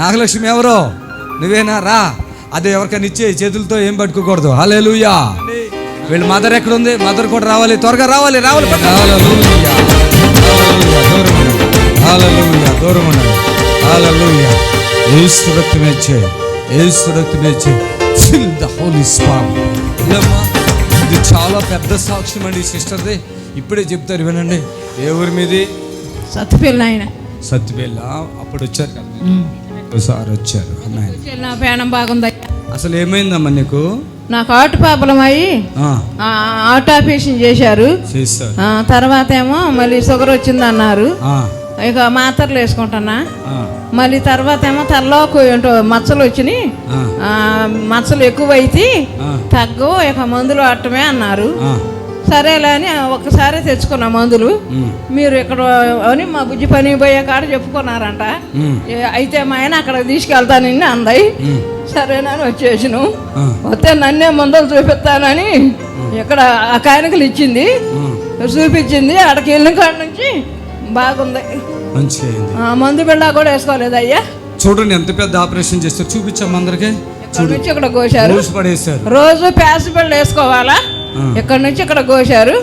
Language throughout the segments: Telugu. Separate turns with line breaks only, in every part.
నాగలక్ష్మి ఎవరో? నువ్వేనా? రా. అదే ఎవరికైనా ఇచ్చే, చేతులతో ఏం పట్టుకోకూడదు. హల్లెలూయా. వీళ్ళ మదర్ ఎక్కడ ఉంది? మదర్ కూడా రావాలి, త్వరగా రావాలి. హల్లెలూయా. హల్లెలూయా. దూరం ఉండాలి. హల్లెలూయా. యేసు రక్తమే చే, యేసు రక్తమే చే. Fill the holy spirit. ఇది చాలా పెద్ద సాక్ష్యం అండి సిస్టర్ది. ఇప్పుడే చెప్తారు, వినండి. ఏ ఊరి మీది?
సత్తుపల్లి. ఆయన
సత్తుపల్లి. అప్పుడు వచ్చారు కదా, ఒకసారి వచ్చారు. అన్నయ్య
నా పేనం బాగుంది.
అసలు ఏమైందమ్మా నీకు?
నాకు ఆటు పాపలం అయ్యి ఆటో ఆపరేషన్ చేశారు. తర్వాత ఏమో మళ్ళీ షుగర్ వచ్చింది అన్నారు. ఇక మాత్రలు వేసుకుంటున్నా. మళ్ళీ తర్వాత ఏమో తలలో మచ్చలు వచ్చినాయి. మచ్చలు ఎక్కువైతే తగ్గు, ఇక మందులు ఆడటమే అన్నారు. సరేలే అని ఒక్కసారి తెచ్చుకున్నా మందులు. మీరు ఇక్కడ అని మా బుజ్జి పని పోయే కాడ చెప్పుకున్నారంట. అయితే మా ఆయన అక్కడ తీసుకెళ్తానని అందాయి. సరేనని వచ్చేసాను. వస్తే నన్నే మందులు చూపిస్తానని ఇక్కడ ఆ కాయనకలు ఇచ్చింది, చూపించింది. అక్కడికి వెళ్ళిన కాడ నుంచి బాగుంది. మందు బిళ్ళ కూడా వేసుకోలేదు అయ్యా.
చూడండి ఎంత పెద్ద ఆపరేషన్ చేస్తారు. చూపించాము అందరికి.
ఇక్కడ కోసారు. రోజు ప్యాస్ బిళ్ళ వేసుకోవాలా? ఇక్కడ నుంచి ఇక్కడ కోసారు.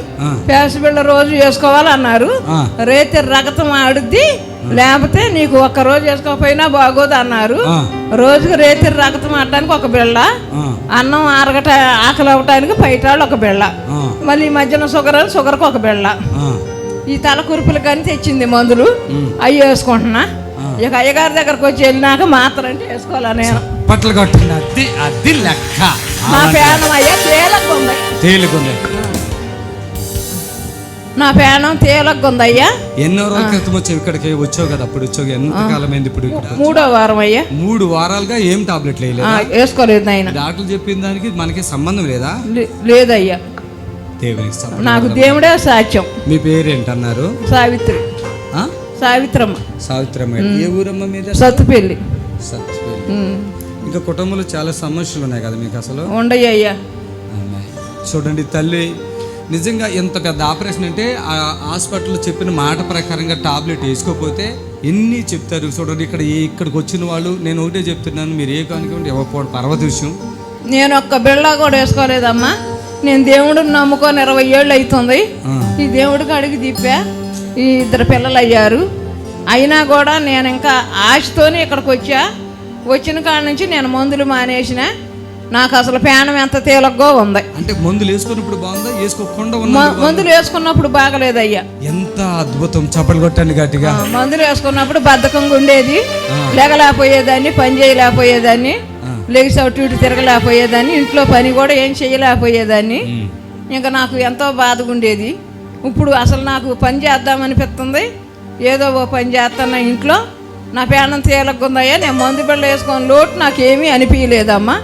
ప్యాస్ బిళ్ళ రోజు వేసుకోవాలన్నారు. రేతి రక్తం ఆడుద్ది, లేకపోతే నీకు ఒక్క రోజు వేసుకోకపోయినా బాగోదు అన్నారు. రోజుకి రేతి రక్తం ఆడటానికి ఒక బిళ్ళ, అన్నం ఆకలి అవ్వటానికి పైటాళ్ళు ఒక బిళ్ళ, మళ్ళీ మధ్యాహ్నం షుగర్కి ఒక బిళ్ళ. ఈ తల కురుపులు కానీ తెచ్చింది మందులు, అవి వేసుకుంటున్నా. ఇక అయ్యగారి దగ్గరకు వచ్చి వెళ్ళినాక మాత్రం అంటే వేసుకోవాలా నేను.
పట్టలు కట్టింది. అది లెక్క.
నా పేనం అయ్యా తేలకుంది.
తేలికుంది.
నా పేనం తేలకుంది అయ్యా.
ఎన్నో రోజుల క్రితం వచ్చావు ఇక్కడికి? వచ్చావు కదా, అప్పుడు వచ్చావు. ఎంత కాలం అయింది ఇప్పుడు?
3వ వారం అయ్యా.
3 వారాలుగా ఏం టాబ్లెట్లు
వేసుకోలేదు ఆయన.
డాక్టర్లు చెప్పిన దానికి మనకి సంబంధం లేదా?
లేదయ్యా. నాకు దేవుడే సాక్ష్యం.
మీ పేరేంటన్నారు?
సావిత్రి. సావిత్రమ్మ.
సావిత్రమ్మ. ఏ ఊరమ్మ మీద?
సత్తుపల్లి.
సత్తుపల్లి. ఇంకా కుటుంబంలో చాలా సమస్యలు ఉన్నాయి కదా మీకు? అసలు
ఉండయ్య అయ్యా.
చూడండి తల్లి, నిజంగా ఎంత పెద్ద ఆపరేషన్ అంటే ఆ హాస్పిటల్లో చెప్పిన మాట ప్రకారంగా టాబ్లెట్ వేసుకోకపోతే ఎన్ని చెప్తారు. చూడండి ఇక్కడికి వచ్చిన వాళ్ళు, నేను ఒకటే చెప్తున్నాను, మీరు ఏ కానుకోండి ఇవ్వకపోవడం పర్వత విషయం.
నేను ఒక్క బిళ్ళ కూడా వేసుకోలేదమ్మా. నేను దేవుడిని నమ్ముకొని 20 ఏళ్ళు అవుతుంది. ఈ దేవుడికి అడిగి తిప్పా. ఈ 2 పిల్లలు అయ్యారు. అయినా కూడా నేను ఇంకా ఆశతోనే ఇక్కడికి వచ్చా. వచ్చిన కాడ నుంచి నేను మందులు మానేసిన. నాకు అసలు పేనం ఎంత తేలిగ్గా ఉంది.
అంటే మందులు వేసుకున్నప్పుడు బాగుందా? వేసుకోకుండా
మందులు వేసుకున్నప్పుడు బాగలేదయ్యా.
ఎంత అద్భుతం. చప్పలు కొట్టండి గట్టిగా.
మందులు వేసుకున్నప్పుడు బద్ధకంగా ఉండేది, లేగలేకపోయేదాన్ని, పని చేయలేకపోయేదాన్ని, లెగిసి అటు ఇటు తిరగలేకపోయేదాన్ని, ఇంట్లో పని కూడా ఏం చేయలేకపోయేదాన్ని. ఇంకా నాకు ఎంతో బాధగా ఉండేది. ఇప్పుడు అసలు నాకు పని చేద్దామనిపిస్తుంది. ఏదో ఓ పని చేస్తున్నా ఇంట్లో. నా పేనం తేలకుందయ్యా. నేను మందు బిళ్ళ వేసుకొని లోటు నాకేమీ అనిపించలేదమ్మా.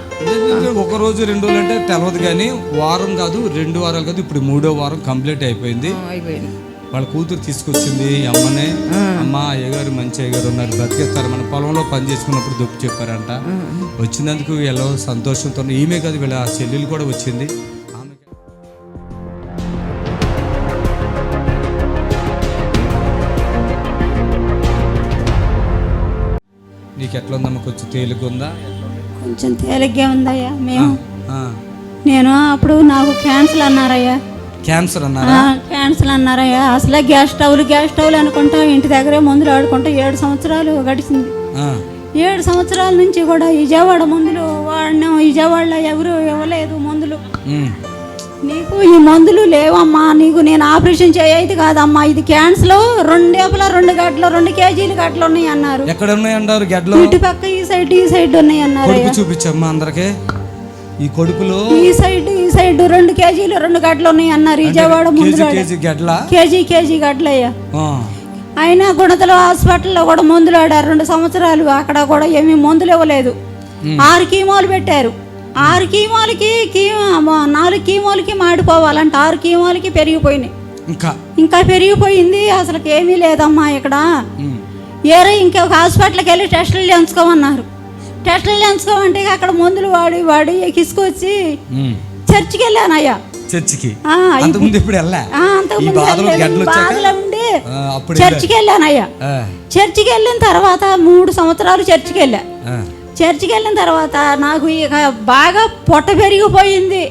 ఒక రోజు 2 రోజులు అంటే తెలవదు, కానీ వారం కాదు, 2 వారాలు కాదు, ఇప్పుడు 3వ వారం కంప్లీట్ అయిపోయింది. వాళ్ళ కూతురు తీసుకొచ్చింది అమ్మనే. అమ్మ అయ్యగారు మంచి అయ్యగారు ఉన్నారు, బతికేస్తారు. మన పొలంలో పని చేసుకున్నప్పుడు దొప్పు చెప్పారంట. వచ్చినందుకు ఎలా సంతోషంతో, ఈమె కాదు వీళ్ళ చెల్లెలు కూడా వచ్చింది. నీకు ఎట్లా ఉందమ్మా? కొంచెం తేలిగ్గా?
కొంచెం తేలిగ్గా ఉందయ్యా. నేను అప్పుడు నాకు క్యాన్సర్ అన్నారయ్యా.
క్యాన్సర్ అన్నారా?
క్యాన్సర్ అన్నారయ్యా. అసలే గ్యాస్ స్టవ్లు అనుకుంటా ఇంటి దగ్గరే మందులు ఆడుకుంటా 7 సంవత్సరాలు గడిచింది. 7 సంవత్సరాల నుంచి కూడా విజయవాడ మందులు వాడినాం. విజయవాడలో ఎవరు ఇవ్వలేదు మందులు. నీకు ఈ మందులు లేవమ్మా, నీకు నేను ఆపరేషన్ చేయదు కాదమ్మా, ఇది క్యాన్సర్. 2 కేజీలు గడ్డలు ఉన్నాయి అన్నారు.
ఎక్కడ ఉన్నాయి అన్నారు గడ్డలు?
ఇటు పక్క ఈ సైడ్ ఉన్నాయి అన్నారు.
చూపించమ్మా అందరికి. ఈ కొడుకులో
ఈ సైడ్ 2 కేజీలు 2 గడ్డలు ఉన్నాయి అన్నారు. విజయవాడ మందులు కేజీ గడ్డలయ్యా. అయినా గుణతల హాస్పిటల్లో కూడా మందులు ఆడారు 2 సంవత్సరాలు. అక్కడ కూడా ఏమీ మందులు ఇవ్వలేదు. 6 కీమోలు పెట్టారు. 6 కీమోలకి 4 కీమోలకి మాడిపోవాలంట. 6 కీమోలకి పెరిగిపోయినాయి. ఇంకా పెరిగిపోయింది. అసలు ఏమీ లేదమ్మా ఇక్కడ. ఇంకొక హాస్పిటల్కి వెళ్ళి టెస్టులు చేయించుకోమన్నారు. టెస్టులు చేయించుకోమంటే అక్కడ మందులు వాడి ఎక్కిసుకొచ్చి చర్చికి వెళ్ళానయ్యా.
చర్చికి
బాధలు ఉండి
అప్పుడు
చర్చికి వెళ్ళానయ్యా. చర్చికి వెళ్ళిన తర్వాత 3 సంవత్సరాలు చర్చికి వెళ్ళా. చర్చికి వెళ్ళిన తర్వాత నాకు ఇక బాగా పొట్ట పెరిగిపోయింది,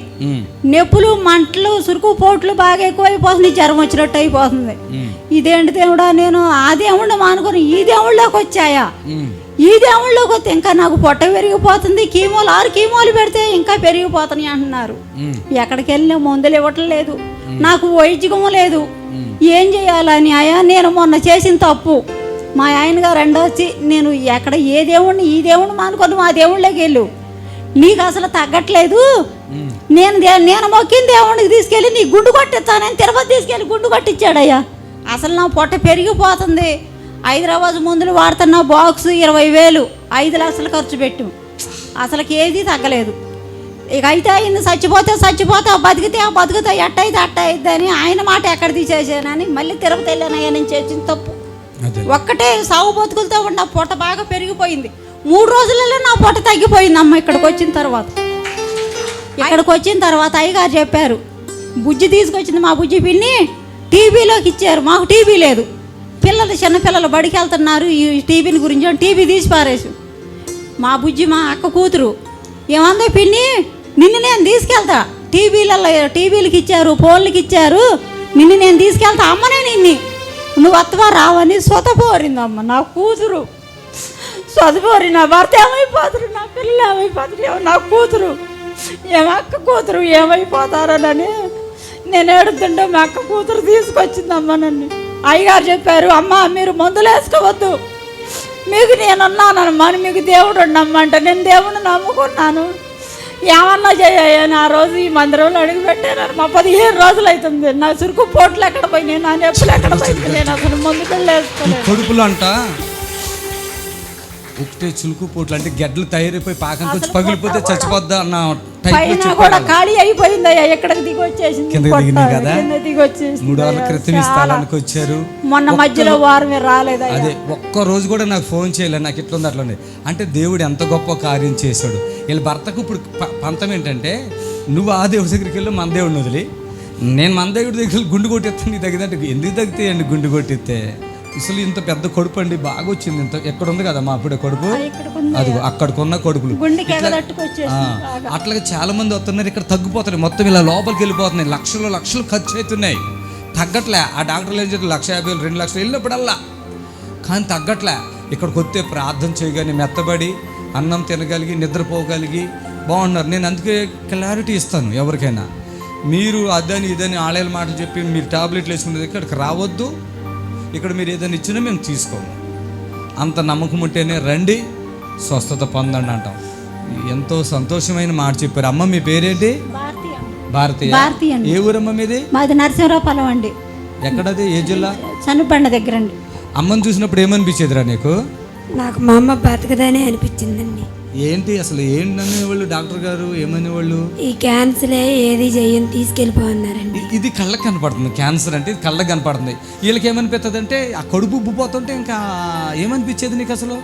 నొప్పులు, మంటలు, సురుకు పోట్లు బాగా ఎక్కువైపోతుంది, జ్వరం వచ్చినట్టు అయిపోతుంది. ఇదేంటి దేవుడా, నేను ఆ దేవుడిని మానుకొని ఈ దేవుళ్ళలోకి వచ్చాయా? ఈ దేవుళ్ళలోకి వస్తే ఇంకా నాకు పొట్ట పెరిగిపోతుంది, 6 కీమోలు పెడితే ఇంకా పెరిగిపోతున్నాయి అంటున్నారు. ఎక్కడికి వెళ్ళినా మందులు ఇవ్వటం లేదు, నాకు వైద్యం లేదు. ఏం చేయాలని అయ్యా, నేను మొన్న చేసిన తప్పు మా ఆయన గారు వచ్చి, నేను ఎక్కడ ఏ దేవుడిని ఈ దేవుడిని మానుకొని మా దేవుళ్ళకి వెళ్ళు, నీకు అసలు తగ్గట్లేదు, నేను మొక్కిన దేవుడికి తీసుకెళ్ళి నీ గుండు కొట్టిస్తానని తిరుపతి తీసుకెళ్ళి గుండు కొట్టించాడయ్యా. అసలు నా పొట్ట పెరిగిపోతుంది. హైదరాబాద్ మందులు వాడుతున్న బాక్స్ 20,000, 5 లక్షలు ఖర్చు పెట్టు, అసలుకి ఏది తగ్గలేదు. ఇక అయితే అయింది, చచ్చిపోతే బతుకుతా ఎట్టయితే అట్టయిద్ది అని ఆయన మాట ఎక్కడ తీసేసానని మళ్ళీ తిరుపతి వెళ్ళానయ్యా. నేను చేసిన తప్పు ఒక్కటే, సాగు బతుకులతో ఉన్న పొట్ట బాగా పెరిగిపోయింది. 3 రోజులలో నా పొట్ట తగ్గిపోయింది అమ్మ. ఇక్కడికి వచ్చిన తర్వాత అయ్యగారు చెప్పారు, బుజ్జి తీసుకొచ్చింది మా బుజ్జి పిన్ని, టీవీలోకి ఇచ్చారు. మాకు టీవీ లేదు, చిన్నపిల్లలు బడికి వెళ్తున్నారు, ఈ టీవీని గురించి టీవీ తీసి పారేసు. మా బుజ్జి మా అక్క కూతురు ఏమందో, పిన్ని నిన్ను నేను తీసుకెళ్తా, టీవీలకి ఇచ్చారు, ఫోన్లకి ఇచ్చారు, నిన్ను నేను తీసుకెళ్తా అమ్మనే, నువ్వు అత్తవా రావని సొతపోరిందమ్మ. నా కూతురు సొతపోరి, నా భర్త ఏమైపోతారు, నా పిల్లలు ఏమైపోతారు, నా కూతురు అక్క కూతురు ఏమైపోతారని నేను ఏడుతుంటే మా అక్క కూతురు తీసుకొచ్చిందమ్మ నన్ను. అయ్యగారు చెప్పారు, అమ్మ మీరు మందులు వేసుకోవద్దు, మీకు నేనున్నానమ్మా, మీకు దేవుడు ఉండమ్మా అంటే నేను దేవుడిని నమ్ముకున్నాను. ఏమన్నా చేయని ఆ రోజు ఈ మందిరంలో అడుగు పెట్టాను. మా 15 రోజులు అవుతుంది. నా చురుకు పోట్లు ఎక్కడ పోయినాయి, నా నొప్పులు ఎక్కడ పోయింది, నేను అసలు మందులు వేసుకోలేదు.
కడుపులు అంట ఒకటే చులుకు పోట్లు అంటే గడ్డలు తయారైపోయి పాకం వచ్చి పగిలిపోతే చచ్చిపోద్దా అన్న
పైన కూడా ఖాళీ అయిపోయింది అయ్యా. ఎక్కడికి దిగి వచ్చేసింది, దిగి వచ్చేసి
3 వారాల క్రితం స్థలానికి వచ్చారు.
మొన్న మధ్యలో వారమే రాలేదు.
అదే ఒక్క రోజు కూడా నాకు ఫోన్ చేయలేదు, నాకు ఇట్లుంది అట్లుంది అంటే దేవుడు ఎంత గొప్ప కార్యం చేశాడు. వీళ్ళ భర్తకు ఇప్పుడు పంతం ఏంటంటే, నువ్వు ఆ దేవుడి దగ్గరికి వెళ్ళి మన దేవుడిని వదిలి, నేను మన దేవుడి దగ్గర గుండు కొట్టిస్తాను, నీ తగ్గితే ఎందుకు తగ్గితాయండి గుండు కొట్టిస్తే? అసలు ఇంత పెద్ద కడుపు అండి, బాగా వచ్చింది. ఇంత ఎక్కడ ఉంది కదా మా అప్పుడే కడుపు, అది అక్కడికున్న కడుపులు. అట్లాగే చాలా మంది వస్తున్నారు, ఇక్కడ తగ్గిపోతున్నాయి, మొత్తం ఇలా లోపలికి వెళ్ళిపోతున్నాయి, లక్షలు ఖర్చు అవుతున్నాయి, తగ్గట్లే. ఆ డాక్టర్లు ఏం చేస్తారు, 1,50,000 2 లక్షలు వెళ్ళినప్పుడల్లా, కానీ తగ్గట్లే. ఇక్కడికి వస్తే ప్రార్థన చేయగానే మెత్తబడి అన్నం తినగలిగి నిద్రపోగలిగి బాగున్నారు. నేను అందుకే క్లారిటీ ఇస్తాను ఎవరికైనా, మీరు అదని ఇదని ఆలయాల మాటలు చెప్పి మీరు టాబ్లెట్లు వేసుకునేది ఇక్కడికి రావద్దు. ఇక్కడ మీరు ఏదైనా ఇచ్చినా మేము తీసుకోము, అంత నమ్మకం ఉంటేనే రండి, స్వస్థత పొందండి అంటాం. ఎంతో సంతోషమైన మాట చెప్పారు. అమ్మ మీ పేరేంటి? భారతీయ. ఏ ఊరమ్మ మీది?
మాది నరసింహరావుపాలెం అండి.
ఎక్కడది, ఏ జిల్లా?
చనుబండ దగ్గర అండి.
అమ్మని చూసినప్పుడు ఏమనిపించేదిరా నీకు?
నాకు మా అమ్మ బతకదనే అనిపించిందండి.
ఏంటి అసలు ఏంటనేవాళ్ళు డాక్టర్ గారు, ఏమనేవాళ్ళు?
ఈ క్యాన్సర్ ఏది చేయని తీసుకెళ్ళిపోన్నారండి.
ఇది కళ్ళకి కనపడుతుంది, క్యాన్సర్ అంటే ఇది కళ్ళకి కనపడుతుంది. వీళ్ళకి ఏమనిపిస్తుంది అంటే ఆ కడుపు ఉబ్బిపోతుంటే ఇంకా ఏమనిపించేది నీకు అసలు?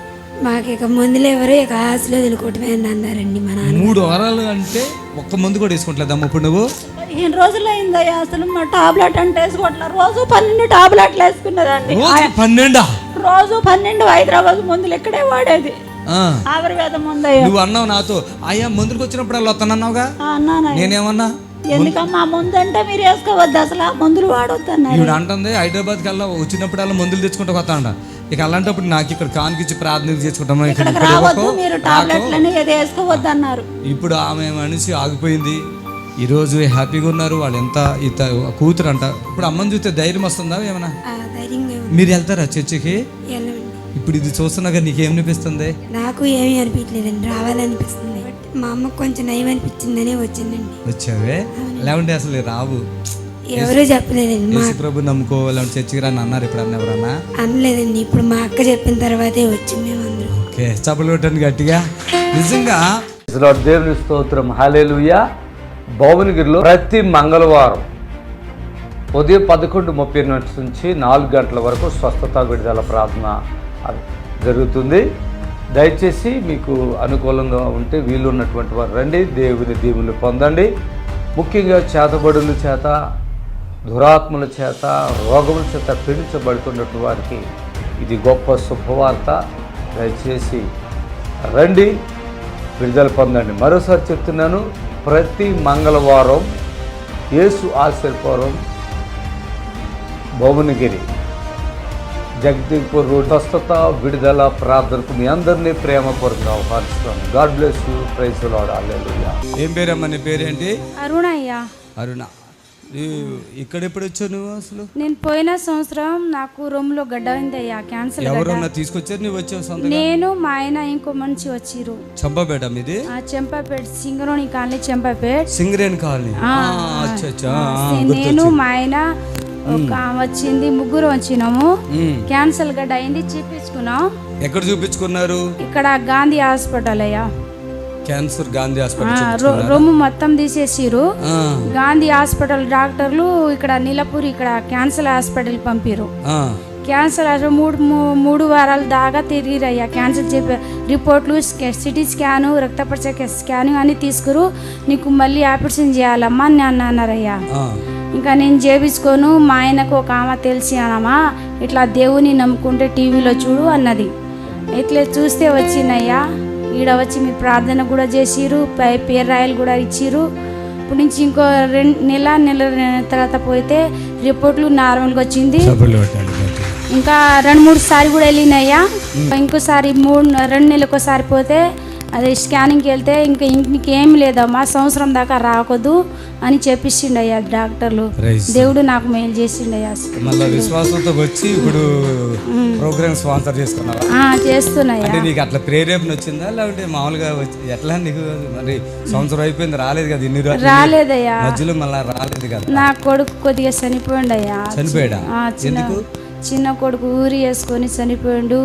మాకు ఇక మందులు ఎవరు ఇక ఆశలో వదులుకోవటమే అన్నారండి మా నాన్న.
3 వారాలు అంటే ఒక్క మందు కూడా వేసుకోవట్లేదమ్మా ఇప్పుడు నువ్వు?
15 రోజులు అయిందయ్యా. అసలు మా టాబ్లెట్ అంటే వేసుకోవట్లేదు. రోజు 12 టాబ్లెట్లు వేసుకున్నదండి.
12?
రోజు 12 హైదరాబాద్ మందులు ఇక్కడే వాడేది, ఆయుర్వేద మందు.
నువ్వు అన్నావు నాతో, అయ్యా మందులకు వచ్చినప్పుడు అలా వస్తానన్నావుగా. నేనేమన్నా,
ఎందుకమ్మా మందు అంటే మీరు వేసుకోవద్దు, అసలు ఆ మందులు వాడొద్దు అన్నారు.
ఇప్పుడు అంటుంది హైదరాబాద్కి అలా వచ్చినప్పుడు అలా మందులు తెచ్చుకుంటూ వస్తా అంట. ఇక అలాంటప్పుడు నాకు ఇక్కడ కానికిచ్చి ప్రార్థన చేసుకుంటాం,
రావద్దు మీరు టాబ్లెట్లని ఏది వేసుకోవద్దు అన్నారు.
ఇప్పుడు ఆమె మనిషి ఆగిపోయింది, ఈరోజు హ్యాపీగా ఉన్నారు వాళ్ళు. ఎంత కూతురు అంట. ఇప్పుడు అమ్మని చూస్తే ధైర్యం వస్తుందా ఏమన్నా? మీరు వెళ్తారా చర్చికి? ఇప్పుడు ఇది చూస్తున్నాగా నీకేమనిపిస్తుంది?
నాకు ఏమీ అనిపించలేదండి, రావాలనిపిస్తుంది. మా అమ్మకు కొంచెం నయం అనిపించిందనే వచ్చిందండి.
వచ్చావే? లేకుంటే అసలు రావు.
ఎవరు చెప్పలేదండి.
ప్రభు నమ్ముకోవాలి చర్చికి రాని అన్నారు ఇప్పుడు అన్న ఎవరన్నా?
అనలేదండి, ఇప్పుడు మా అక్క చెప్పిన తర్వాతే వచ్చి మేము అందరం.
ఓకే, చప్పలు కొట్టండి గట్టిగా. నిజంగా
దేవుని స్తోత్రం, హల్లెలూయా. భువనగిరిలో ప్రతి మంగళవారం ఉదయం 11:30 నుంచి 4 గంటల వరకు స్వస్థత విడుదల ప్రార్థన జరుగుతుంది. దయచేసి మీకు అనుకూలంగా ఉంటే వీలు ఉన్నటువంటి వారు రండి, దేవుని దీవులు పొందండి. ముఖ్యంగా చేతబడుల చేత దురాత్మల చేత రోగముల చేత పీడించబడుతున్నట్టు వారికి ఇది గొప్ప శుభవార్త. దయచేసి రండి, విడుదల పొందండి. మరోసారి చెప్తున్నాను, ప్రతి మంగళవారం యేసు ఆశీర్వాదం భువనగిరి జగదీపూర్ రోడ్ స్వస్థత విడుదల ప్రార్థనకు మీ అందరినీ ప్రేమపూర్వకంగా ఆహ్వానిస్తున్నాను. God bless you. Praise the Lord. Hallelujah.
ఏం పేరమ్మా నీ పేరేంటి?
అరుణయ్య.
అరుణ. ఇక్కడ ఎప్పుడు వచ్చావు నువ్వు అసలు?
నేను పోయిన సంవత్సరం నాకు రొమ్ములో గడ్డ అయిందయ్యా, క్యాన్సర్.
ఎవరన్నా తీసుకొచ్చారు, నువ్వు వచ్చావు సొంతంగా?
నేను, మా ఆయన, ఇంకో మనిషి వచ్చిర్రు.
చంపాపేట మీది?
చెంపాపేట, సింగరేణి కాలనీ, చెంపాపేట.
సింగరేణి కాలనీ.
నేను, మా ఆయన వచ్చింది, ముగ్గురు వచ్చినాము. క్యాన్సర్ గడ్డ అయింది, చూపించుకున్నాం.
ఎక్కడ చూపించుకున్నారు?
ఇక్కడ గాంధీ హాస్పిటల్ అయ్యా.
Cancer Gandhi hospital.
రొమ్ము మొత్తం తీసేసిరు. గాంధీ హాస్పిటల్ డాక్టర్లు ఇక్కడ నీలపూర్, ఇక్కడ క్యాన్సర్ హాస్పిటల్ పంపిరు. క్యాన్సర్ మూడు వారాల దాకా తిరిగిరయ్యా. క్యాన్సర్ చెప్పే రిపోర్ట్లు, సిటీ స్కాను, రక్త పరీక్ష స్కాను అని తీసుకురు. నీకు మళ్ళీ ఆపరేషన్ చేయాలమ్మా అని అన్నారయ్యా. ఇంకా నేను చేపించుకోను. మా ఆయనకు ఒక ఆమె తెలిసి అనమ్మా, ఇట్లా దేవుని నమ్ముకుంటే టీవీలో చూడు అన్నది. ఇట్లా చూస్తే వచ్చినయ్యా. ఈడ వచ్చి మీ ప్రార్థన కూడా చేసిరు, పేరు రాయలు కూడా ఇచ్చిరు. ఇప్పుడు నుంచి ఇంకో నెల తర్వాత పోతే రిపోర్ట్లు నార్మల్గా వచ్చింది. ఇంకా 2-3 సారి కూడా వెళ్ళినాయ్యా. ఇంకోసారి 2 నెలలకు ఒకసారి పోతే అది స్కానింగ్కి వెళ్తే ఇంకా ఇంకేం లేదమ్మా, సంవత్సరం దాకా రాకూడదు అని చెప్పిస్తుండయ్యా డాక్టర్లు. దేవుడు నాకు మేలు చేసిండయ్యా.
మళ్ళీ విశ్వాసంతో వచ్చి ఇప్పుడు ప్రోగ్రామ్ స్పాన్సర్ చేసుకున్నావా?
చేస్తున్నాయా.
నీకు అట్లా ప్రేరేపణ వచ్చిందా లేకపోతే మామూలుగా ఎట్లా? నీకు మరి సంవత్సరం అయిపోయింది, రాలేదు కదా ఇన్ని రోజులు?
రాలేదయ్యా,
మధ్యలో మళ్ళీ రాలేదు కదా.
నా కొడుకు కొద్దిగా చనిపోయిండయ్యా.
చనిపోయాడా? ఎందుకు?
చిన్న కొడుకు ఊరి వేసుకొని చనిపోయిండు.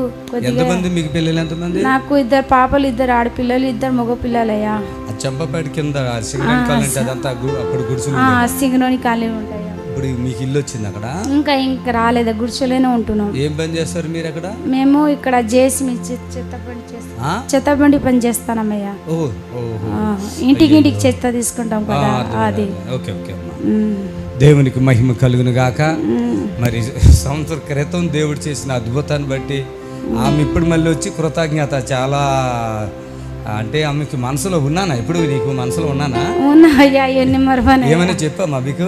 ఎంతమంది మీకు పిల్లలు? ఎంతమంది?
నాకు 2 పాపలు, 2 ఆడపిల్లలు, 2 మగ పిల్లలయ్యా.
చంపపేట కింద సింగరేణి కాలనీ అదంతా అప్పుడు గుడిసెలు?
సింగరేణి కాలనీ ఉంటాయా.
ఇప్పుడు మీకు ఇల్లు వచ్చింది అక్కడ?
ఇంకా రాలేదు, గుడిసెలోనే ఉంటున్నాం.
ఏం పని చేస్తారు మీరు అక్కడ?
మేము ఇక్కడ జేసీ చెత్తబండి పని చేస్తానమ్మయ్యా. ఇంటికి చెత్త తీసుకుంటాం కదా అది.
ఓకే ఓకే అమ్మా. దేవునికి మహిమ కలుగును గాక. మరి సంవత్సరం క్రితం దేవుడు చేసిన అద్భుతాన్ని బట్టి ఆమె ఇప్పుడు మళ్ళీ వచ్చి కృతజ్ఞత చాలా, అంటే ఆమెకి మనసులో ఉన్నానా? ఇప్పుడు నీకు మనసులో ఉన్నానా? ఏమైనా చెప్పామా మీకు?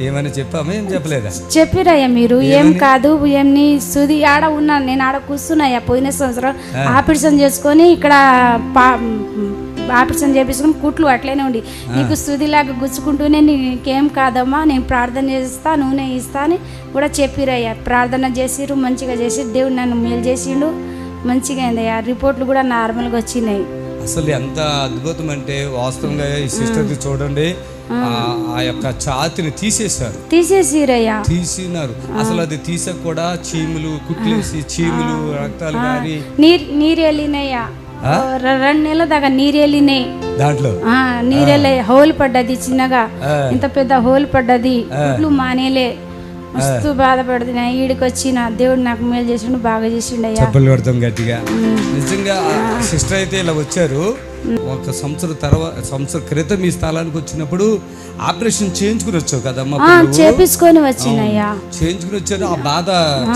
ఏమైనా చెప్పామా? ఏం చెప్పలేదా?
చెప్పిరయ్యా మీరు. ఏం కాదు, ఏమి సుది ఆడ ఉన్నాను నేను, ఆడ కూర్చున్నాయా. పోయిన సంవత్సరం ఆపరేషన్ చేసుకొని ఇక్కడ ఆపరేషన్ చేపించుకుని కుట్లు అట్లనే ఉండి, నీకు సుదిలాగా గుచ్చుకుంటూనే నీకేం కాదమ్మా, నేను ప్రార్థన చేస్తా, నూనె ఇస్తా అని కూడా చెప్పిరయ్యా. ప్రార్థన చేసిరు, మంచిగా చేసి దేవుడు నన్ను మేలు చేసిండు, మంచిగా అయిందయ్యా. రిపోర్ట్లు కూడా నార్మల్గా వచ్చినాయి.
అసలు ఎంత అద్భుతం అంటే వాస్తవంగా ఈ సిస్టర్ది చూడండి, ఆ యొక్క ఛాతిని తీసేసిరయ్యా. తీసినారు. అసలు అది తీసక కూడా చీములు కుట్లేసి చీములు రక్తాలు కానీ
నీరు వెళ్ళినాయ్యా. 2 నెలల దాకా నీరు వెళ్ళినాయి.
దాంట్లో
నీరు వెళ్ళి హోల్ పడ్డది, చిన్నగా ఇంత పెద్ద హోల్ పడ్డది. కుట్లు మానేలే, మస్తు బాధపడుతున్నా. ఈడికి వచ్చిన దేవుడు నాకు మేలు చేసిండు, బాగా చేసిండయ్యా.
చెప్పలు పడతాం గట్టిగా. నిజంగా సిస్టర్ అయితే ఇలా వచ్చారు. ఒక సంవత్సరం క్రితం ఈ స్థలానికి వచ్చినప్పుడు ఆపరేషన్ చేయించుకుని వచ్చావు కదమ్మా?
చేపించుకొని వచ్చినయ్యా.
చేయించుకుని వచ్చారు. ఆ బాధ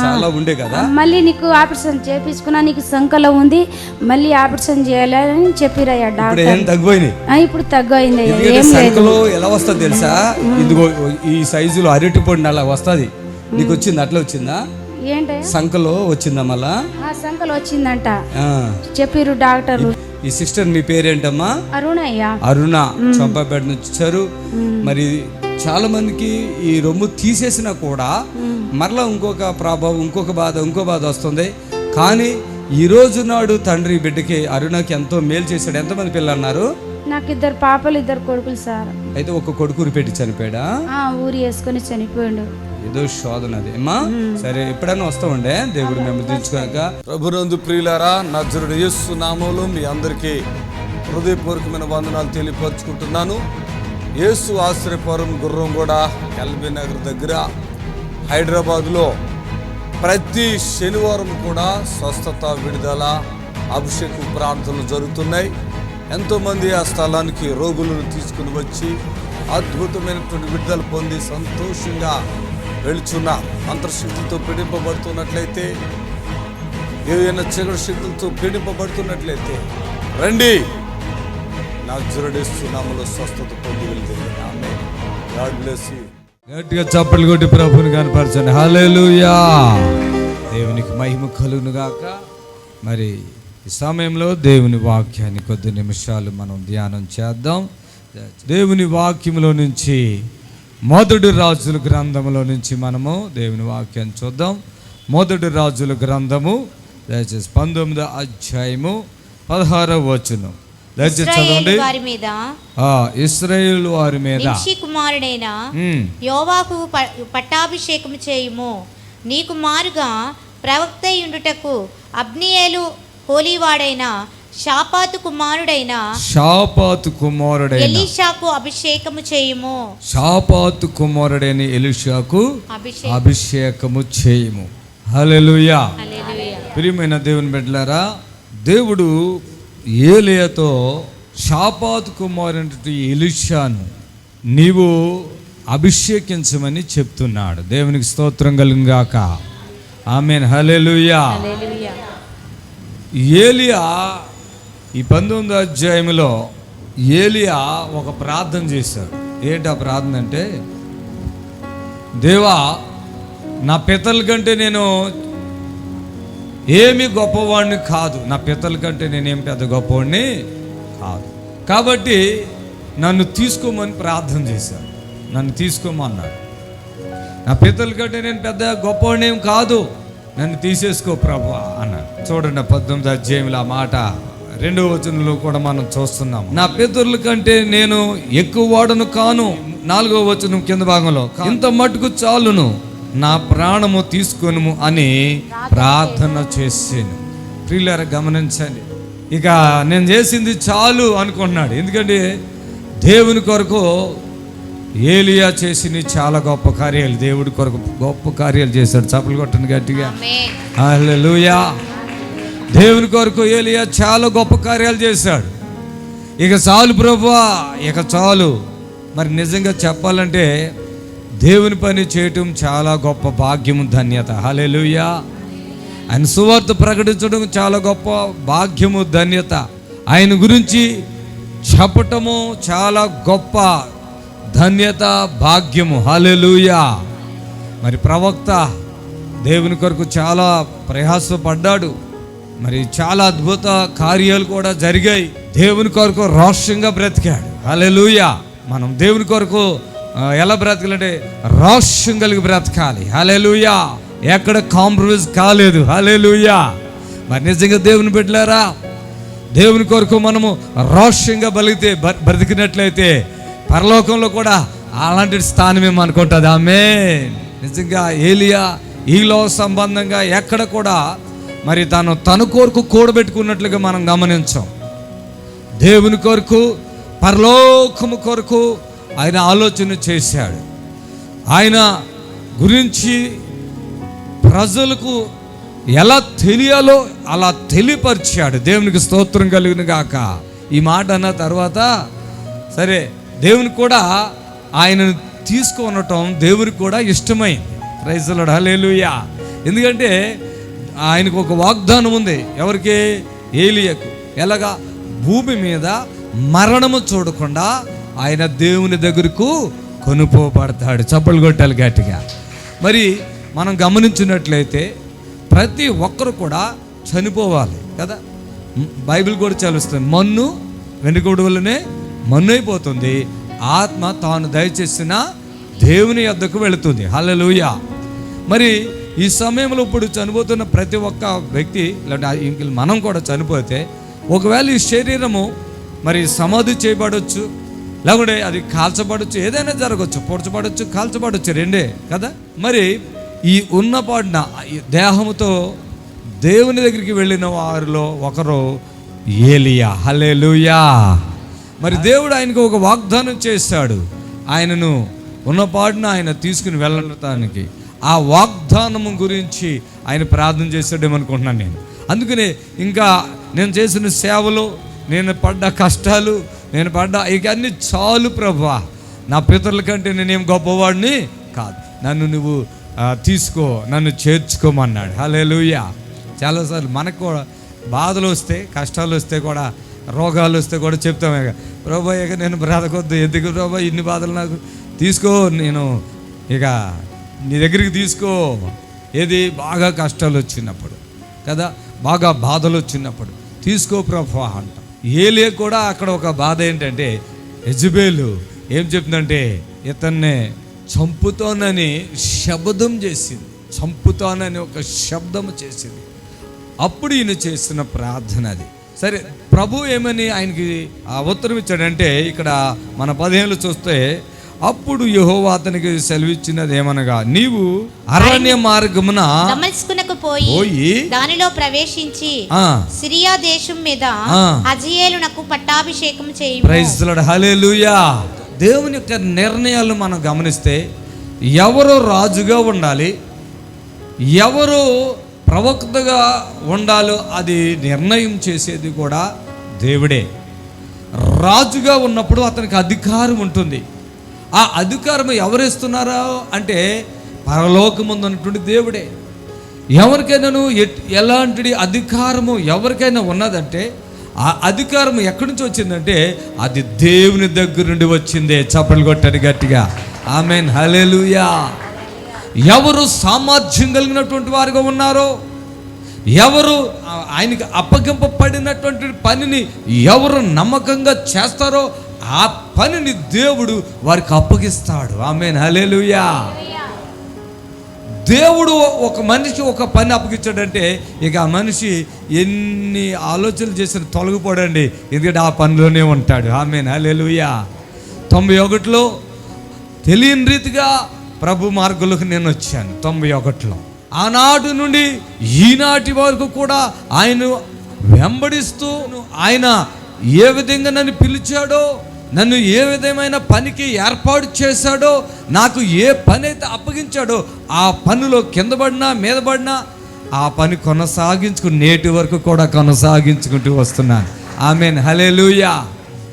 చాలా ఉండే కదా.
మళ్ళీ నీకు ఆపరేషన్ చేపించుకున్నా, నీకు సంకలో ఉంది, మళ్ళీ ఆపరేషన్ చేయాలని చెప్పిరయ్యా డాక్టర్.
ఏం తగ్గిపోయినాయి?
ఇప్పుడు తగ్గిపోయింది.
సంకలో ఎలా వస్తుంది తెలుసా? ఇదిగో ఈ సైజులో అరటి పండు అలా వస్తుంది. నీకు వచ్చింది? అట్లా వచ్చిందా? సంకలో వచ్చిందా? మళ్ళా
సంకలో వచ్చిందంట చెప్పిరు డాక్టర్లు.
ఈ సిస్టర్ మీ పేరేంటమ్మా?
అరుణయ్య.
అరుణ. చంపాపేట నుంచి వచ్చారు. మరి చాలా మందికి ఈ రొమ్ము తీసేసినా కూడా మరలా ఇంకొక ప్రభావం, ఇంకో బాధ వస్తుంది. కానీ ఈ రోజు నాడు తండ్రి బిడ్డకి అరుణకి ఎంతో మేలు చేశాడు. ఎంతమంది పిల్లలు అన్నారు?
నాకు 2 పాపలు, 2 కొడుకులు సార్.
అయితే ఒక కొడుకు పెట్టి చనిపోయాడా?
ఊరి వేసుకొని చనిపోయాడు.
ఏదో శోధన అది అమ్మా. సరే, ఎప్పుడైనా వస్తామండే. దేవుడు మేము దించుకోక. ప్రభునందు ప్రియులారా, నజరుడు యేసు నామములో మీ అందరికీ హృదయపూర్వకమైన వందనాలు తెలియపరుచుకుంటున్నాను. యేసు ఆశ్రయపురం గుర్రంగూడ ఎల్బీ నగర్ దగ్గర హైదరాబాద్లో ప్రతి శనివారం కూడా స్వస్థత విడుదల అభిషేకం ప్రార్థనలు జరుగుతున్నాయి. ఎంతోమంది ఆ స్థలానికి రోగులను తీసుకుని వచ్చి
అద్భుతమైనటువంటి విడుదల పొంది సంతోషంగా వెళుచున్నారు. అంతర్శక్తులతో పీడింపబడుతున్నట్లయితే, ఏదైనా చీకటి శక్తులతో పీడింపబడుతున్నట్లయితే రండి, నజరేయుడేసు నామములో స్వస్థత పొంది వెళ్తుంది. ఆమేన్. God bless you.
గట్టిగా చప్పట్లు కొట్టి ప్రభువుని కనపరచండి. హల్లెలూయా. దేవునికి మహిమ కలుగును గాక. మరి ఈ సమయంలో దేవుని వాక్యాన్ని కొద్ది నిమిషాలు మనం ధ్యానం చేద్దాం. దేవుని వాక్యములో నుంచి మొదటి రాజుల గ్రంథములో నుంచి మనము దేవుని వాక్యాన్ని చూద్దాం. మొదటి రాజుల గ్రంథము దయచేసి 19వ అధ్యాయము 16వ వచనం దయచేసి చదవండి. ఇశ్రాయేలు వారి మీద
నింషి కుమారుడైన యోవాకు పట్టాభిషేకము చేయుము. నీ కుమారుగా ప్రవక్త యుండుటకు అబ్నియేలు హోలీవాడైన షాపాతు కుమారుడైన ఎలీషాకు అభిషేకము చేయుము.
షాపాతు కుమారుడైన ఎలీషాకు అభిషేకము చేయుము. హల్లెలూయా. ప్రియమైన దేవుని బిడ్డలారా, దేవుడు ఏలీయాతో షాపాతు కుమారుడు ఎలీషాను నీవు అభిషేకించమని చెప్తున్నాడు. దేవునికి స్తోత్రం కలుగుగాక. ఆమేన్. హల్లెలూయా. ఏలియా ఈ 19వ అధ్యాయంలో ఏలియా ఒక ప్రార్థన చేశాడు. ఏంటి ఆ ప్రార్థన అంటే, దేవా, నా పితల కంటే నేను ఏమి గొప్పవాడిని కాదు, నా పితల కంటే నేనేం పెద్ద గొప్పవాడిని కాదు, కాబట్టి నన్ను తీసుకోమని ప్రార్థన చేశాడు. నన్ను తీసుకోమన్నాడు. నా పితల కంటే నేను పెద్ద గొప్పవాడిని ఏం కాదు, నన్ను తీసేసుకో ప్రభువా అన్నాడు. చూడండి 19వ అధ్యాయంలో ఆ మాట 2వ వచనంలో కూడా మనం చూస్తున్నాం. నా పితరుల కంటే నేను ఎక్కువ వాడను కాను. 4వ వచనం కింద భాగంలో ఇంత మటుకు చాలును, నా ప్రాణము తీసుకొనుము అని ప్రార్థన చేసాను. ప్రియులారా గమనించండి, ఇక నేను చేసింది చాలు అనుకుంటున్నాడు. ఎందుకంటే దేవుని కొరకు ఏలియా చేసిన చాలా గొప్ప కార్యాలు, దేవుడి కొరకు గొప్ప కార్యాలు చేశాడు. చప్పలు కొట్టండి గట్టిగా. హల్లెలూయా. దేవుని కొరకు ఏలియా చాలా గొప్ప కార్యాలు చేశాడు. ఇక చాలు ప్రభువా, ఇక చాలు. మరి నిజంగా చెప్పాలంటే దేవుని పని చేయటం చాలా గొప్ప భాగ్యము, ధన్యత. హల్లెలూయా. ఆయన సువార్త ప్రకటించడం చాలా గొప్ప భాగ్యము, ధన్యత. ఆయన గురించి చెప్పటము చాలా గొప్ప ధన్యత, భాగ్యము. హల్లెలూయా. మరి ప్రవక్త దేవుని కొరకు చాలా ప్రయాసపడ్డాడు. మరి చాలా అద్భుత కార్యాలు కూడా జరిగాయి. దేవుని కొరకు రోషంగా బ్రతికాడు. హల్లెలూయా. మనం దేవుని కొరకు ఎలా బ్రతకాలంటే రోషం కలిగి బ్రతకాలి. హల్లెలూయా. ఎక్కడ కాంప్రమైజ్ కాలేదు. హల్లెలూయా. మరి నిజంగా దేవుని బిడ్డలారా, దేవుని కొరకు మనము రోషంగా బ్రతికినట్లయితే పరలోకంలో కూడా అలాంటి స్థానమే అనుకుంటుంది. ఆమేన్. నిజంగా ఏలియా ఈలో సంబంధంగా ఎక్కడ కూడా మరి తన కొరకు కూడబెట్టుకున్నట్లుగా మనం గమనించాం. దేవుని కొరకు, పరలోకము కొరకు ఆయన ఆలోచన చేశాడు. ఆయన గురించి ప్రజలకు ఎలా తెలియాలో అలా తెలియపరిచాడు. దేవునికి స్తోత్రం కలుగును గాక. ఈ మాట అన్న తర్వాత సరే, దేవునికి కూడా ఆయనను తీసుకొనటం దేవునికి కూడా ఇష్టమైంది. Praise the Lord. హల్లెలూయా. ఎందుకంటే ఆయనకు ఒక వాగ్దానం ఉంది. ఎవరికి? ఏలియాకు. ఎలాగా? భూమి మీద మరణము చూడకుండా ఆయన దేవుని దగ్గరకు కొనుపోబడతాడు. చప్పలు కొట్టాలి గట్టిగా. మరి మనం గమనించినట్లయితే ప్రతి ఒక్కరు కూడా చనిపోవాలి కదా. బైబిల్ కూడా చలుస్తుంది, మన్ను వెనుకొడు వల్లనే మన్ను అయిపోతుంది, ఆత్మ తాను దయచేసిన దేవుని యొద్దకు వెళుతుంది. హల్లెలూయా. మరి ఈ సమయంలో ఇప్పుడు చనిపోతున్న ప్రతి ఒక్క వ్యక్తి, లేదంటే మనం కూడా చనిపోతే ఒకవేళ ఈ శరీరము మరి సమాధి చేయబడవచ్చు, లేకుంటే అది కాల్చబడచ్చు, ఏదైనా జరగచ్చు, పొడచబడచ్చు, కాల్చబడచ్చు, రెండే కదా. మరి ఈ ఉన్నపాడిన దేహముతో దేవుని దగ్గరికి వెళ్ళిన వారిలో ఒకరు ఏలియా. హల్లెలూయా. మరి దేవుడు ఆయనకు ఒక వాగ్దానం చేశాడు, ఆయనను ఉన్నపాడిన ఆయన తీసుకుని వెళ్ళటానికి. ఆ వాగ్దానము గురించి ఆయన ప్రార్థన చేశాడేమనుకుంటున్నాను నేను. అందుకనే ఇంకా నేను చేసిన సేవలు, నేను పడ్డ కష్టాలు, నేను పడ్డ ఇక అన్ని చాలు ప్రభువా, నా పితరుల కంటే నేనేం గొప్పవాడిని కాదు, నన్ను నువ్వు తీసుకో, నన్ను చేర్చుకోమన్నాడు. హల్లెలూయా. చాలాసార్లు మనకు కూడా బాధలు వస్తే, కష్టాలు వస్తే కూడా, రోగాలు వస్తే కూడా చెప్తామే, ప్రభా ఇక నేను బ్రతకొద్దు, ఎందుకు ప్రభా ఇన్ని బాధలు నాకు, తీసుకో, నేను ఇక నీ దగ్గరికి తీసుకో. ఏది బాగా కష్టాలు వచ్చినప్పుడు కదా, బాగా బాధలు వచ్చినప్పుడు తీసుకో ప్రభా అంట. ఏలియా కూడా అక్కడ ఒక బాధ ఏంటంటే, యెజబెలు ఏం చెప్తుందంటే ఇతన్నే చంపుతానని శబ్దం చేసింది, చంపుతానని ఒక శబ్దం చేసింది. అప్పుడు ఈయన చేసిన ప్రార్థన అది. సరే, ప్రభు ఏమని ఆయనకి ఉత్తరం ఇచ్చాడంటే, ఇక్కడ మన 15 చూస్తే, అప్పుడు యెహోవా అతనికి సెలవిచ్చినది ఏమనగా, నీవు అరణ్య మార్గమున
దమస్కునకు పోయి దానిలో ప్రవేశించి సిరియా దేశం మీద హజాయేలునకు పట్టాభిషేకం చేయుము.
Praise the Lord. హల్లెలూయా. దేవుని యొక్క నిర్ణయాలు మనం గమనిస్తే, ఎవరు రాజుగా ఉండాలి, ఎవరు ప్రవక్తగా ఉండాలో అది నిర్ణయం చేసేది కూడా దేవుడే. రాజుగా ఉన్నప్పుడు అతనికి అధికారం ఉంటుంది. ఆ అధికారం ఎవరిస్తున్నారో అంటే పరలోకముందు ఉన్నటువంటి దేవుడే. ఎవరికైనాను ఎలాంటి అధికారము ఎవరికైనా ఉన్నదంటే ఆ అధికారం ఎక్కడి నుంచి వచ్చిందంటే అది దేవుని దగ్గర నుండి వచ్చిందే. చప్పట్లు కొట్టండి గట్టిగా, ఆమేన్, హల్లెలూయా. ఎవరు సామర్థ్యం కలిగినటువంటి వారుగా ఉన్నారో, ఎవరు ఆయనకి అప్పగింపబడినటువంటి పనిని ఎవరు నమ్మకంగా చేస్తారో ఆ పనిని దేవుడు వారికి అప్పగిస్తాడు. ఆమేన్, హల్లెలూయా. దేవుడు ఒక మనిషి ఒక పని అప్పగించాడంటే ఇక ఆ మనిషి ఎన్ని ఆలోచనలు చేసిన తొలగిపోడండి, ఎందుకంటే ఆ పనిలోనే ఉంటాడు. ఆమేన్, హల్లెలూయా. 91లో తెలియని రీతిగా ప్రభు మార్గంలోకి నేను వచ్చాను. 91లో ఆనాటి నుండి ఈనాటి వరకు కూడా ఆయన వెంబడిస్తూ, ఆయన ఏ విధంగా నన్ను పిలిచాడో, నన్ను ఏ విధమైన పనికి ఏర్పాటు చేశాడో, నాకు ఏ పని అయితే అప్పగించాడో ఆ పనిలో కింద పడినా మీద పడినా ఆ పని కొనసాగించుకుని నేటి వరకు కూడా కొనసాగించుకుంటూ వస్తున్నాను. ఆమేన్, హల్లెలూయా.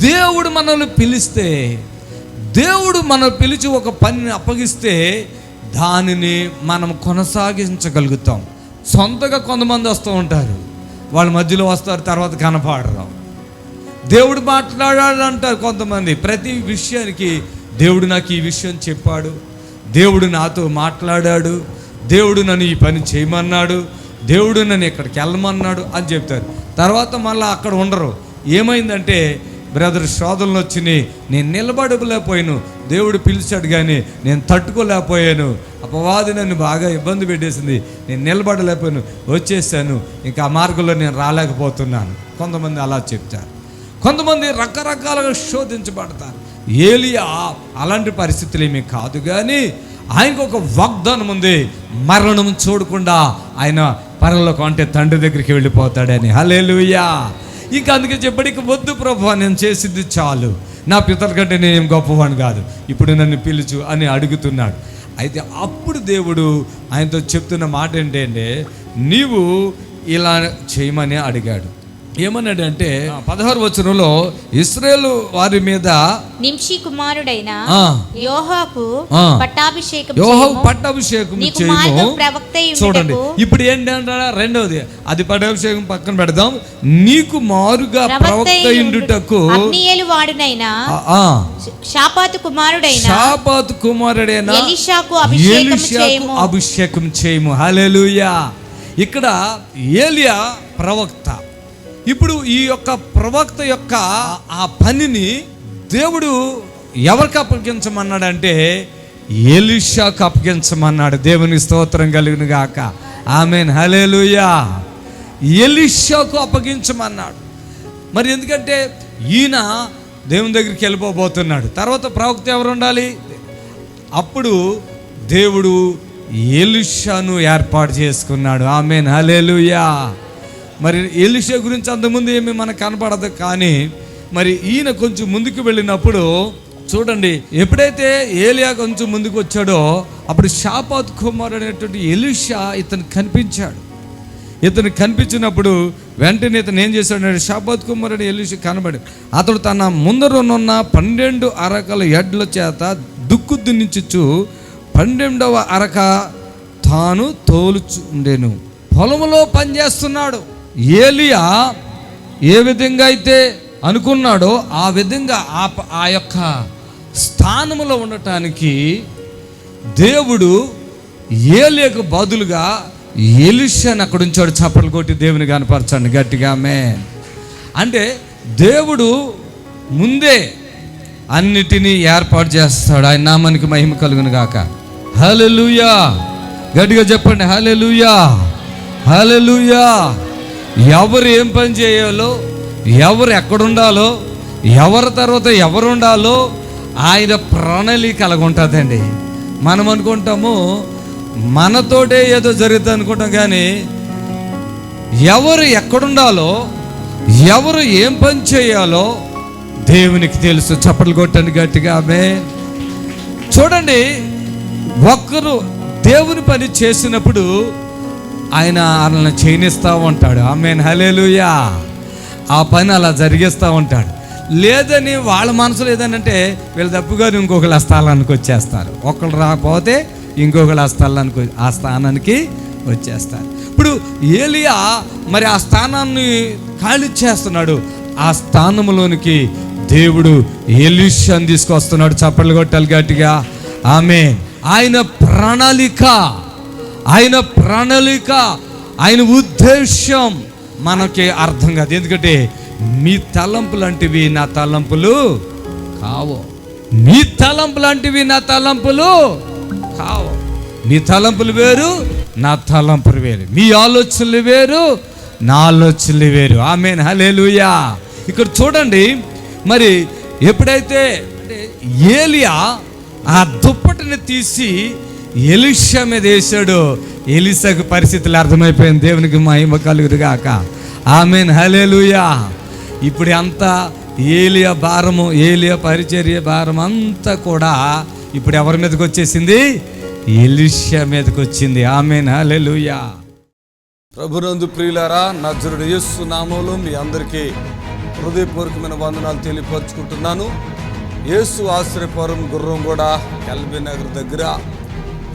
దేవుడు మనల్ని పిలిస్తే, దేవుడు మనం పిలిచి ఒక పనిని అప్పగిస్తే దానిని మనం కొనసాగించగలుగుతాం. సొంతగా కొంతమంది వస్తూ ఉంటారు, వాళ్ళ మధ్యలో వస్తారు, తర్వాత కనపడరు. దేవుడు మాట్లాడాడు అంటారు కొంతమంది. ప్రతి విషయానికి దేవుడు నాకు ఈ విషయం చెప్పాడు, దేవుడు నాతో మాట్లాడాడు, దేవుడు నన్ను ఈ పని చేయమన్నాడు, దేవుడు నన్ను ఇక్కడికి వెళ్ళమన్నాడు అని చెప్తారు. తర్వాత మళ్ళీ అక్కడ ఉండరు. ఏమైందంటే, బ్రదర్ శోధనలు వచ్చినాయి, నేను నిలబడలేకపోయాను, దేవుడు పిలిచాడు కానీ నేను తట్టుకోలేకపోయాను, అపవాది నన్ను బాగా ఇబ్బంది పెట్టేసింది, నేను నిలబడలేకపోయాను, వచ్చేసాను, ఇంకా ఆ మార్గంలో నేను రాలేకపోతున్నాను. కొంతమంది అలా చెప్తారు. కొంతమంది రకరకాలుగా శోధించబడతారు. ఏలియా అలాంటి పరిస్థితులు ఏమీ కాదు, కానీ ఆయనకు ఒక వాగ్దానం ఉంది, మరణం చూడకుండా ఆయన పరలోకం అంటే తండ్రి దగ్గరికి వెళ్ళిపోతాడని. హల్లెలూయా. ఇంకా అందుకే చెప్పడికి వద్దు ప్రభువా, నేను చేసింది చాలు, నా పితరుల కంటే నేనేం గొప్పవాడిని కాదు, ఇప్పుడు నన్ను పిలుచు అని అడుగుతున్నాడు. అయితే అప్పుడు దేవుడు ఆయనతో చెప్తున్న మాట ఏంటంటే, నీవు ఇలా చేయమని అడిగాడు. ఏమన్నాడంటే 16వ వచనంలో, ఇశ్రాయేలు వారి మీద
నింషి కుమారుడైన యోహాకు పట్టాభిషేకం
చేయము. చూడండి, ఇప్పుడు ఏంటంటే రెండవది, అది పట్టాభిషేకం పక్కన పెడదాం, నీకు మారుగా ప్రవక్త యుండుటకు
అబ్నీయేలు వాడునైన షాపాతు కుమారుడైన ఎలీషాకు
అభిషేకం చేయము. హల్లెలూయా. ఇక్కడ ఏలియా ప్రవక్త. ఇప్పుడు ఈ యొక్క ప్రవక్త యొక్క ఆ పనిని దేవుడు ఎవరికి అప్పగించమన్నాడంటే ఎలీషాకు అప్పగించమన్నాడు. దేవునికి స్తోత్రం కలుగును గాక, ఆమేన్, హల్లెలూయా. ఎలీషాకు అప్పగించమన్నాడు. మరి ఎందుకంటే ఈయన దేవుని దగ్గరికి వెళ్ళిపోబోతున్నాడు, తర్వాత ప్రవక్త ఎవరు ఉండాలి? అప్పుడు దేవుడు ఎలీషాను ఏర్పాటు చేసుకున్నాడు. ఆమేన్, హల్లెలూయా. మరి ఎలీషా గురించి అంతకుముందు ఏమీ మనకు కనపడదు, కానీ మరి ఈయన కొంచెం ముందుకు వెళ్ళినప్పుడు చూడండి, ఎప్పుడైతే ఏలియా కొంచెం ముందుకు వచ్చాడో అప్పుడు షాపాతు కుమారుడు అనేటువంటి ఎలీషా ఇతను కనిపించాడు. ఇతను కనిపించినప్పుడు వెంటనే ఇతను ఏం చేశాడు, షాపాత్ కుమారుడు ఎలీషా కనబడి అతడు తన ముందరనున్న 12 అరకల ఎడ్ల చేత దుక్కు దున్నించుచు 12వ అరక తాను తోలుచుండెను. పొలంలో పనిచేస్తున్నాడు. ఏలియా ఏ విధంగా అయితే అనుకున్నాడో ఆ విధంగా ఆ యొక్క స్థానంలో ఉండటానికి దేవుడు ఏలియాకు బదులుగా ఎలీషాను అక్కడ ఉంచాడు. చప్పట్లు కొట్టి దేవుని కనపరచండి గట్టిగా. ఆమేన్. అంటే దేవుడు ముందే అన్నిటినీ ఏర్పాటు చేస్తాడు. ఆయన నామానికి మహిమ కలుగును గాక. హల్లెలూయా. గట్టిగా చెప్పండి హల్లెలూయా, హల్లెలూయా. ఎవరు ఏం పని చేయాలో, ఎవరు ఎక్కడుండాలో, ఎవరి తర్వాత ఎవరు ఉండాలో ఆయన ప్రణాళిక కలగుంటుందండి. మనం అనుకుంటాము మనతోటే ఏదో జరుగుతుంది అనుకుంటాం, కానీ ఎవరు ఎక్కడుండాలో, ఎవరు ఏం పని చేయాలో దేవునికి తెలుసు. చప్పట్లు కొట్టండి గట్టిగా. ఆమేన్. చూడండి, ఒక్కరు దేవుని పని చేసినప్పుడు ఆయన వాళ్ళని చేయనిస్తూ ఉంటాడు. ఆమేన్, హల్లెలూయా. ఆ పని అలా జరిగిస్తూ ఉంటాడు. లేదని వాళ్ళ మనసులో ఏదనంటే వీళ్ళు తప్పుగా ఇంకొకరు ఆ స్థలానికి వచ్చేస్తారు. ఒకళ్ళు రాకపోతే ఇంకొకరు ఆ స్థానానికి వచ్చేస్తారు. ఇప్పుడు ఏలియా మరి ఆ స్థానాన్ని ఖాళీ చేస్తున్నాడు. ఆ స్థానంలోనికి దేవుడు ఎలీషాను తీసుకొస్తున్నాడు. చప్పట్లు కొట్టాలి గట్టిగా. ఆమేన్. ఆయన ప్రణాళిక, ఆయన ఉద్దేశం మనకి అర్థం కాదు. ఎందుకంటే మీ తలంపు లాంటివి నా తలంపులు కావు. మీ తలంపు లాంటివి నా తలంపులు కావు. మీ తలంపులు వేరు, నా తలంపులు వేరు. మీ ఆలోచనలు వేరు, నా ఆలోచనలు వేరు. ఆమేన్, హల్లెలూయా. ఇక్కడ చూడండి, మరి ఎప్పుడైతే అంటే ఏలియా ఆ దుప్పటిని తీసి ఎలీషా మీద వేసాడు, ఎలీషాకు పరిస్థితులు అర్థమైపోయింది. దేవునికి మహిమ కలుగును గాక. ఆమేన్, హల్లెలూయా. ఇప్పుడు అంతా ఏలియా భారము, ఏలియా పరిచర్య భారం అంతా కూడా ఇప్పుడు ఎవరి మీదకి వచ్చేసింది? ఎలీషా మీదకి వచ్చింది. ఆమేన్, హల్లెలూయా.
ప్రభునందు ప్రియులారా, నజరుడు యేసు నామములో మీ అందరికీ హృదయపూర్వకమైన వందనాలు తెలియపరుచుకుంటున్నాను. యేసు ఆశ్రయపురం గుర్రంగూడ ఎల్బీ నగర్ దగ్గర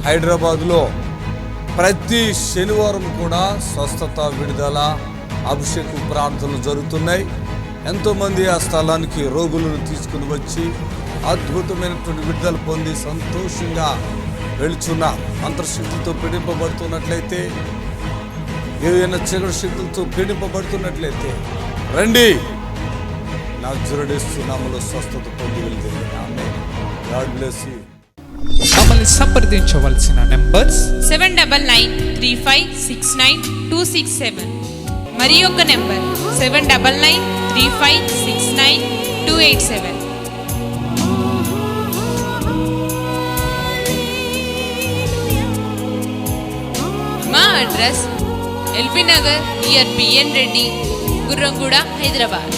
హైదరాబాద్లో ప్రతి శనివారం కూడా స్వస్థత, విడుదల, అభిషేక ప్రార్థనలు జరుగుతున్నాయి. ఎంతోమంది ఆ స్థలానికి రోగులను తీసుకుని వచ్చి అద్భుతమైనటువంటి విడుదల పొంది సంతోషంగా వెళుచున్నారు. అంతర్శక్తులతో పీడింపబడుతున్నట్లయితే, ఏదైనా చీకటి శక్తులతో పీడింపబడుతున్నట్లయితే రండి, నజరేయుడు నామములో స్వస్థత పొంది వెళ్తుంది. ఆమేన్. God bless you.
మమ్మల్ని సంప్రదించవలసిన నంబర్స్
7993569267. మరి యొక్క నెంబర్ 7993569287. మా address LB Nagar near BN Reddy, Gurramguda, Hyderabad.